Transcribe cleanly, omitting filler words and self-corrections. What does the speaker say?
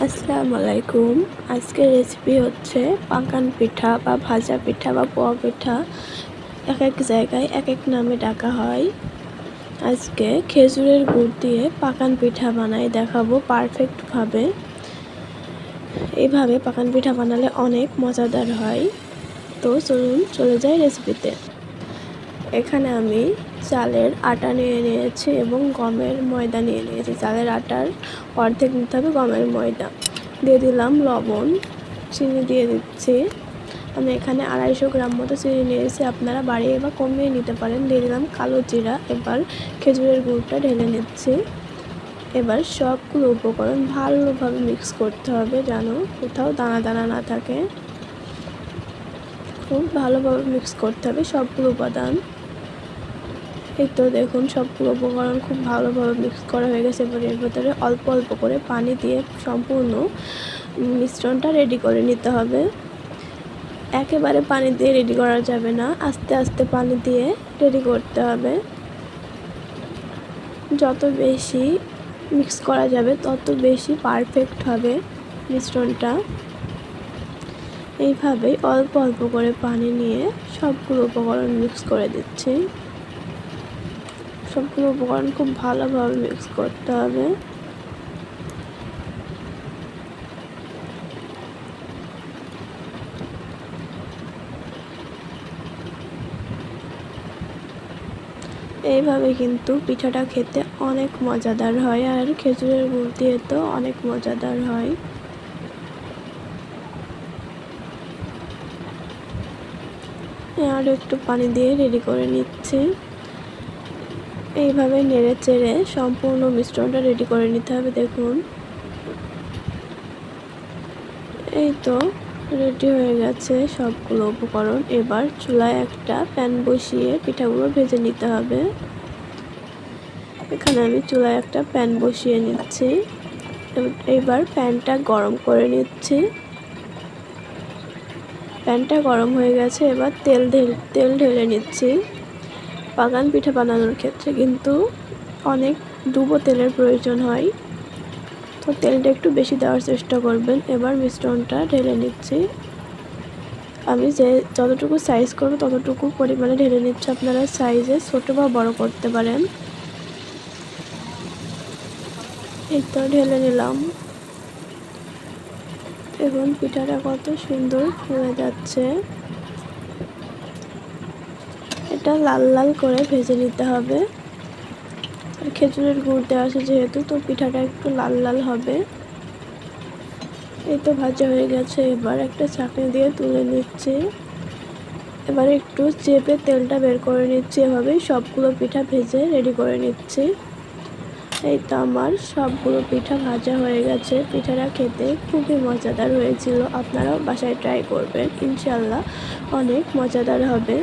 আসসালামু আলাইকুম। আজকের রেসিপি হচ্ছে পাকান পিঠা বা ভাজা পিঠা বা পোয়া পিঠা। এক এক জায়গায় এক এক নামে ডাকা হয়। আজকে খেজুরের গুড় দিয়ে পাকান পিঠা বানাই দেখাবো পারফেক্টভাবে। এইভাবে পাকান পিঠা বানালে অনেক মজাদার হয়। তো চলুন চলে যাই রেসিপিতে। এখানে আমি চালের আটা নিয়ে নিয়েছি এবং গমের ময়দা নিয়ে নিয়েছি। চালের আটার অর্ধেক নিতে হবে গমের ময়দা। দিয়ে দিলাম লবণ, চিনি দিয়ে দিচ্ছি। আমি এখানে 250 গ্রাম মতো চিনি নিয়েছি, আপনারা বাড়িয়ে বা কমিয়ে নিতে পারেন। দিয়ে দিলাম কালো জিরা। এবার খেজুরের গুড়টা ঢেলে নিচ্ছি। এবার সবগুলো উপকরণ ভালোভাবে মিক্স করতে হবে যেন কোথাও দানা দানা না থাকে। খুব ভালোভাবে মিক্স করতে হবে সবগুলো উপাদান। এই তো দেখুন সবগুলো উপকরণ খুব ভালোভাবে মিক্স করা হয়ে গেছে। এবার এর ভেতরে অল্প অল্প করে পানি দিয়ে সম্পূর্ণ মিশ্রণটা রেডি করে নিতে হবে। একেবারে পানি দিয়ে রেডি করা যাবে না, আস্তে আস্তে পানি দিয়ে রেডি করতে হবে। যত বেশি মিক্স করা যাবে তত বেশি পারফেক্ট হবে মিশ্রণটা। এইভাবেই অল্প অল্প করে পানি নিয়ে সবগুলো উপকরণ মিক্স করে দিচ্ছি। সবগুলো উপকরণ খুব ভালোভাবে মিক্স করতে হবে। এইভাবে কিন্তু পিঠাটা খেতে অনেক মজাদার হয়, আর খেজুরের গুড় দিয়ে তো অনেক মজাদার হয়। আর একটু পানি দিয়ে রেডি করে নিচ্ছি। এইভাবে নেড়ে চেড়ে সম্পূর্ণ মিশ্রণটা রেডি করে নিতে হবে। দেখুন এই তো রেডি হয়ে গেছে সবগুলো উপকরণ। এবার চুলায় একটা প্যান বসিয়ে পিঠাগুলো ভেজে নিতে হবে। এখানে আমি চুলায় একটা প্যান বসিয়ে নিচ্ছি। এবার প্যানটা গরম করে নিচ্ছি। প্যানটা গরম হয়ে গেছে, এবার তেল ঢেলে নিচ্ছি। পাকান পিঠা বানানোর ক্ষেত্রে কিন্তু অনেক ডুবো তেলের প্রয়োজন হয়, তো তেলটা একটু বেশি দেওয়ার চেষ্টা করবেন। এবার মিশ্রণটা ঢেলে নিচ্ছি। আমি যতটুকু সাইজ করব ততটুকু পরিমাণে ঢেলে নিচ্ছি। আপনারা সাইজে ছোট বা বড় করতে পারেন। এই তো ঢেলে নিলাম। এখন পিঠাটা কত সুন্দর ফুলে যাচ্ছে। এটা লাল লাল করে ভেজে নিতে হবে। আর খেজুরের গুড় দেওয়া আছে যেহেতু, তো পিঠাটা একটু লাল লাল হবে। এই তো ভাজা হয়ে গেছে। এবার একটা ছাঁকনি দিয়ে তুলে নিচ্ছি। এবার একটু চেপে তেলটা বের করে নিচ্ছি। এভাবেই সবগুলো পিঠা ভেজে রেডি করে নিচ্ছি। এই তো আমার সবগুলো পিঠা ভাজা হয়ে গেছে। পিঠাটা খেতে খুবই মজাদার হয়েছিল। আপনারাও বাসায় ট্রাই করবেন, ইনশাল্লাহ অনেক মজাদার হবে।